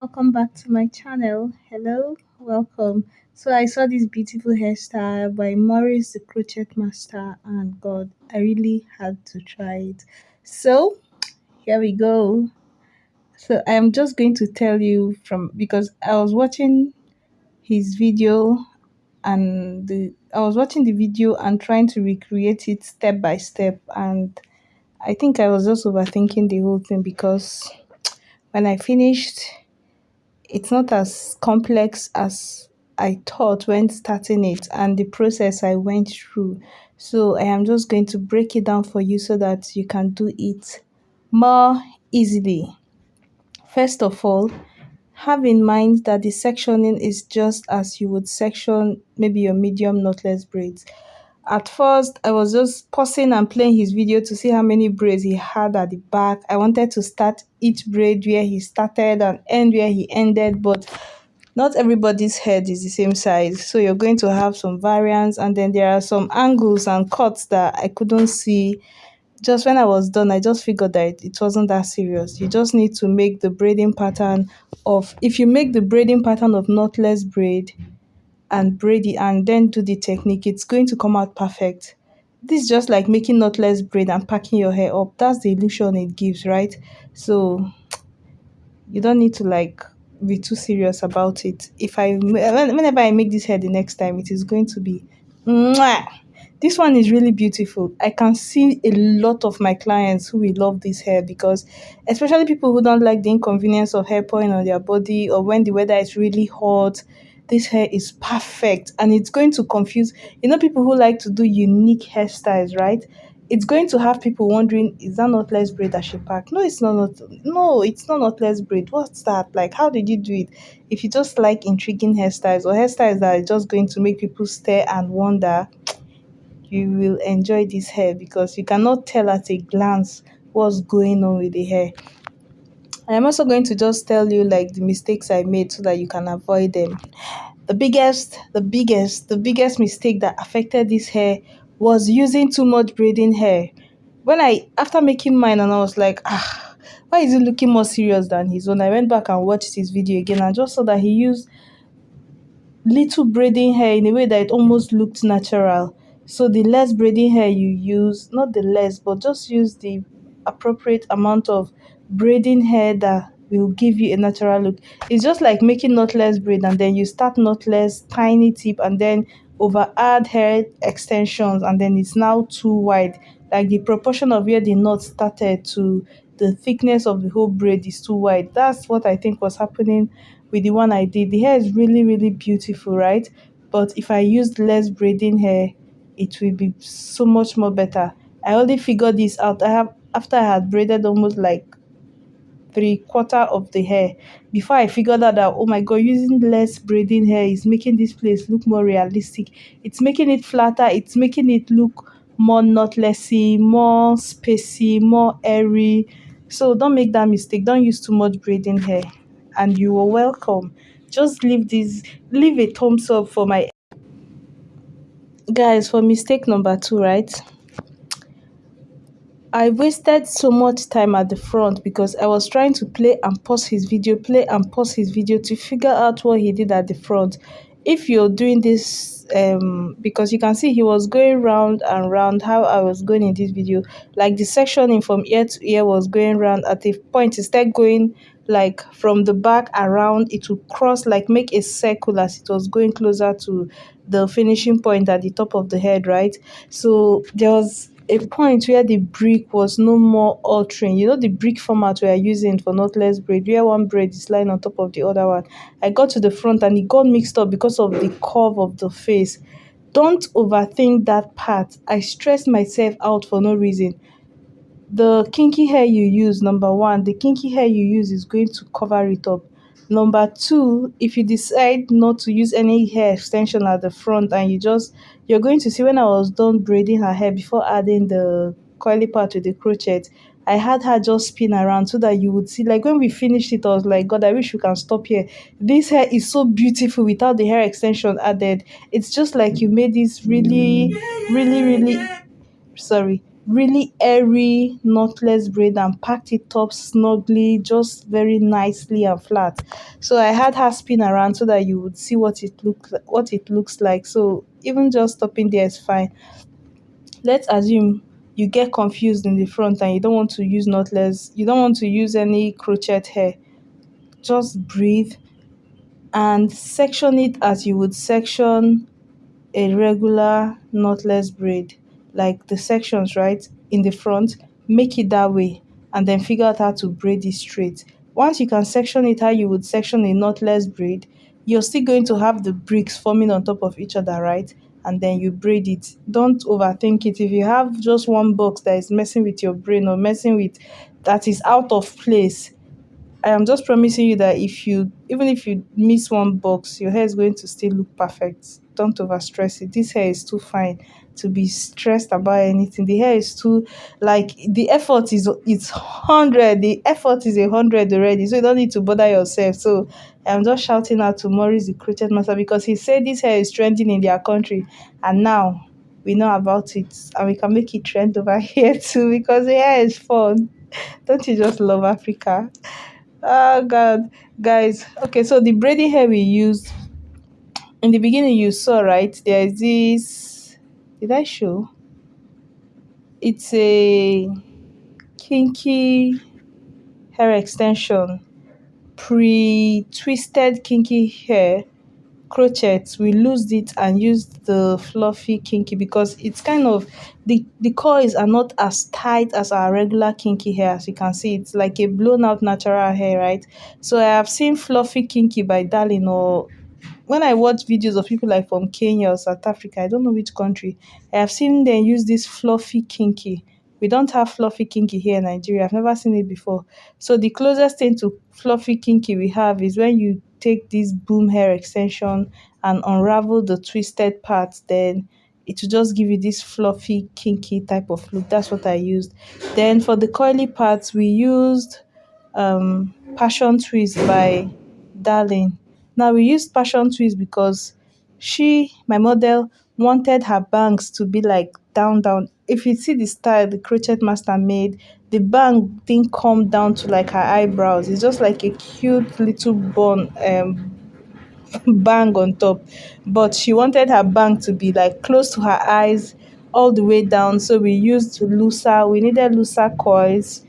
Welcome back to my channel. Hello, welcome. So I saw this beautiful hairstyle by Maurice the crochet master, and God, I really had to try it. So here we go. So I'm just going to tell you from because I was watching his video and I was watching the video and trying to recreate it step by step, and I think I was just overthinking the whole thing because when I finished, it's not as complex as I thought when starting it and the process I went through. So I am just going to break it down for you so that you can do it more easily. First of all, have in mind that the sectioning is just as you would section maybe your medium knotless braids. At first, I was just pausing and playing his video to see how many braids he had at the back. I wanted to start each braid where he started and end where he ended, but not everybody's head is the same size. So you're going to have some variance, and then there are some angles and cuts that I couldn't see. Just when I was done, I just figured that it wasn't that serious. You just need to make the braiding pattern of, if you make the braiding pattern of knotless braid, and braid it and then do the technique, it's going to come out perfect. This is just like making knotless braid and packing your hair up. That's the illusion it gives, right? So you don't need to like be too serious about it. Whenever I make this hair the next time, it is going to be mwah. This one is really beautiful. I can see a lot of my clients who will love this hair because, especially people who don't like the inconvenience of hair pouring on their body or when the weather is really hot, this hair is perfect and it's going to confuse, people who like to do unique hairstyles, right? It's going to have people wondering, is that knotless braid that she packed? No, it's not. No, it's not knotless braid. What's that? Like, how did you do it? If you just like intriguing hairstyles or hairstyles that are just going to make people stare and wonder, you will enjoy this hair because you cannot tell at a glance what's going on with the hair. I'm also going to just tell you like the mistakes I made so that you can avoid them. The biggest mistake that affected this hair was using too much braiding hair. After making mine and I was like, why is it looking more serious than his own? I went back and watched his video again and just saw that he used little braiding hair in a way that it almost looked natural. So the less braiding hair you use, not the less, but just use the appropriate amount of braiding hair that will give you a natural look. It's just like making knotless braid and then you start knotless, tiny tip, and then over add hair extensions, and then it's now too wide. Like the proportion of where the knot started to the thickness of the whole braid is too wide. That's what I think was happening with the one I did. The hair is really, really beautiful, right? But if I used less braiding hair, it will be so much more better. I only figured this out. I have after I had braided almost like three-quarter of the hair before I figured out that, oh my god, using less braiding hair is making this place look more realistic. It's making it flatter, it's making it look more knotlessy, more spacey, more airy. So don't make that mistake. Don't use too much braiding hair, and you are welcome. Just leave a thumbs up for my guys for mistake number 2, right? I wasted so much time at the front because I was trying to play and pause his video to figure out what he did at the front. If you're doing this, because you can see he was going round and round how I was going in this video, like the sectioning from ear to ear was going round. At a point, instead going like from the back around, it would cross, like make a circle as it was going closer to the finishing point at the top of the head, right? So there was a point where the brick was no more altering. The brick format we are using for knotless braid, where one braid is lying on top of the other one. I got to the front and it got mixed up because of the curve of the face. Don't overthink that part. I stressed myself out for no reason. The kinky hair you use, number one, the kinky hair you use is going to cover it up. Number two, if you decide not to use any hair extension at the front and you're going to see when I was done braiding her hair before adding the coily part with the crochet, I had her just spin around so that you would see, like when we finished it, I was like, God, I wish we can stop here. This hair is so beautiful without the hair extension added. It's just like you made this really, really, really, sorry, really airy knotless braid and packed it up snugly, just very nicely and flat. So I had her spin around so that you would see what it looks like. So even just stopping there is fine. Let's assume you get confused in the front and you don't want to use knotless, you don't want to use any crochet hair. Just breathe and section it as you would section a regular knotless braid, like the sections right in the front, make it that way, and then figure out how to braid it straight. Once you can section it how you would section a knotless braid, you're still going to have the bricks forming on top of each other, right? And then you braid it. Don't overthink it. If you have just one box that is messing with your brain or messing with, that is out of place, I am just promising you that even if you miss one box, your hair is going to still look perfect. Don't overstress it. This hair is too fine to be stressed about anything. The hair is too, like, the effort is it's 100. The effort is 100 already, so you don't need to bother yourself. So I'm just shouting out to Maurice, the crochet master, because he said this hair is trending in their country, and now we know about it, and we can make it trend over here too because the hair is fun. Don't you just love Africa? Oh God, guys. Okay, so the braiding hair we used in the beginning, you saw right. There is this. Did I show? It's a kinky hair extension, pre-twisted kinky hair crochet. We loosed it and used the fluffy kinky because it's kind of, the coils are not as tight as our regular kinky hair. As you can see, it's like a blown out natural hair, right? So I have seen fluffy kinky by Darling, or when I watch videos of people like from Kenya or South Africa, I don't know which country, I have seen them use this fluffy kinky. We don't have fluffy kinky here in Nigeria. I've never seen it before. So the closest thing to fluffy kinky we have is when you take this boom hair extension and unravel the twisted parts, then it will just give you this fluffy kinky type of look. That's what I used. Then for the coily parts, we used Passion Twist by Darling. Now we used Passion Twist because my model, wanted her bangs to be like down, down. If you see the style the crochet master made, the bang didn't come down to like her eyebrows. It's just like a cute little bun bang on top. But she wanted her bang to be like close to her eyes all the way down. So we needed looser coils.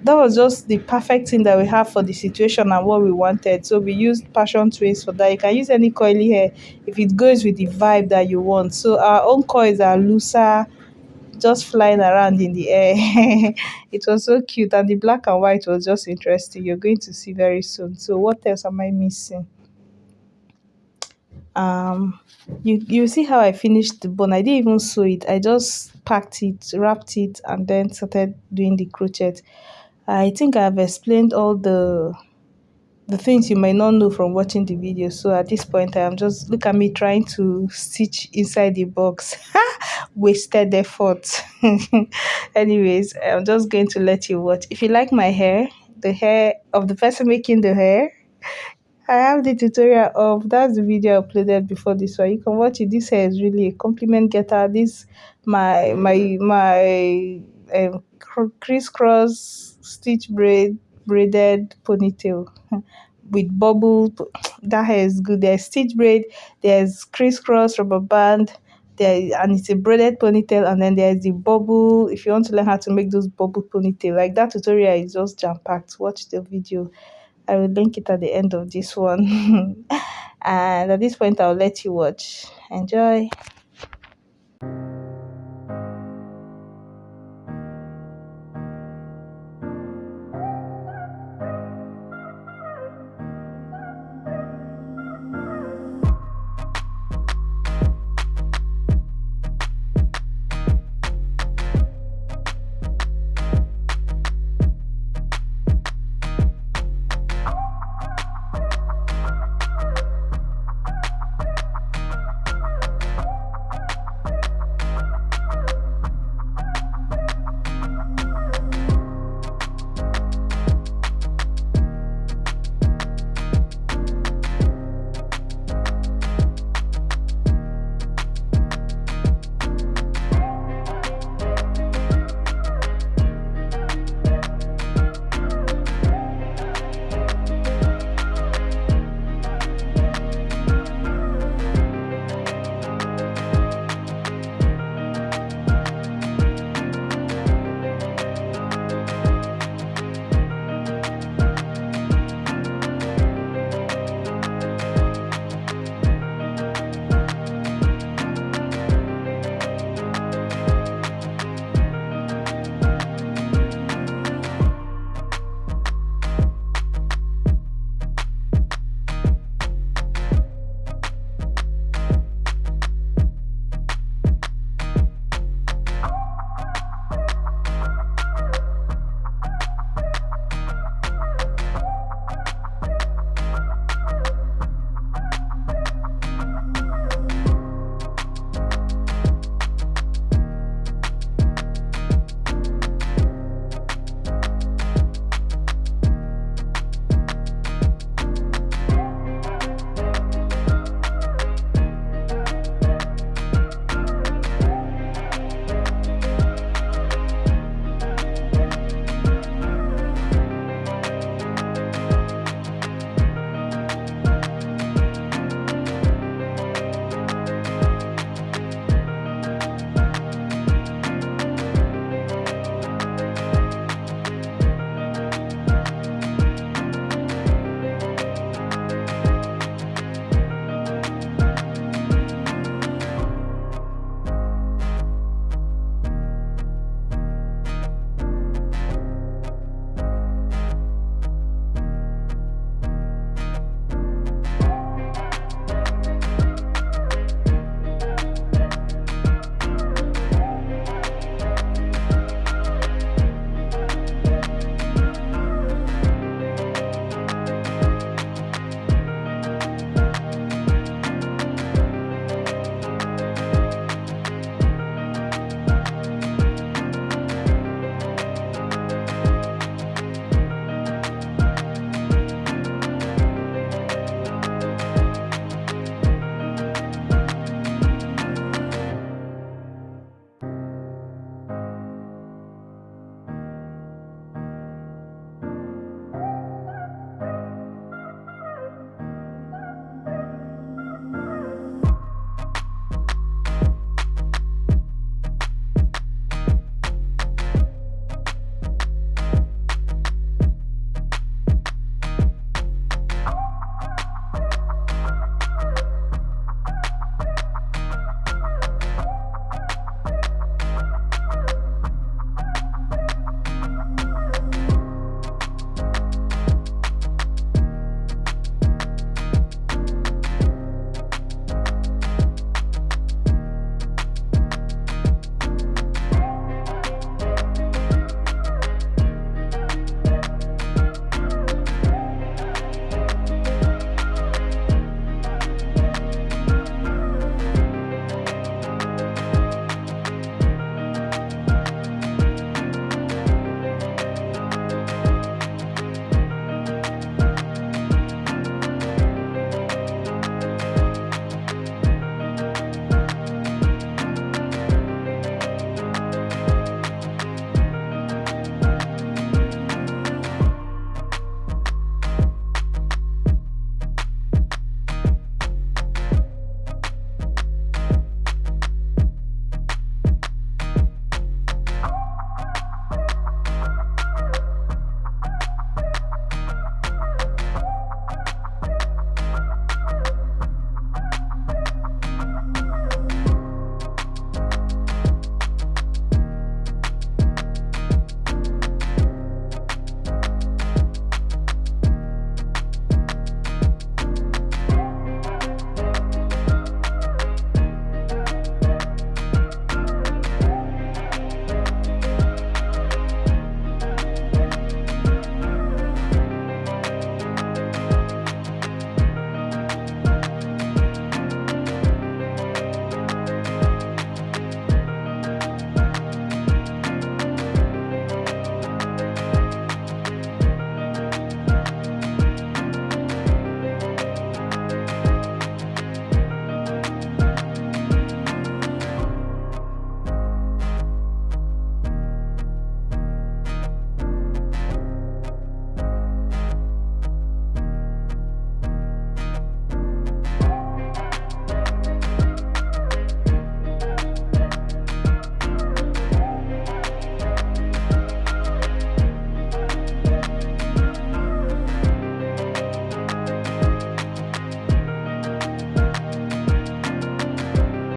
That was just the perfect thing that we have for the situation and what we wanted. So we used passion twist for that. You can use any coily hair if it goes with the vibe that you want. So our own coils are looser, just flying around in the air. It was so cute, and the black and white was just interesting. You're going to see very soon. So what else am I missing? um you see how I finished the bone. I didn't even sew it. I just packed it, wrapped it, and then started doing the crochet. I think I've explained all the things you might not know from watching the video. So at this point, I am just, look at me trying to stitch inside the box. Wasted effort. Anyways, I'm just going to let you watch. If you like my hair, the hair of the person making the hair, I have the tutorial of, that's the video I uploaded before this one. You can watch it. This hair is really a compliment getter. This my crisscross stitch braided ponytail with bubble. That hair is good. There's stitch braid, there's crisscross rubber band, and it's a braided ponytail, and then there's the bubble. If you want to learn how to make those bubble ponytail, like, that tutorial is just jam packed. Watch the video. I will link it at the end of this one. And at this point, I'll let you watch. Enjoy.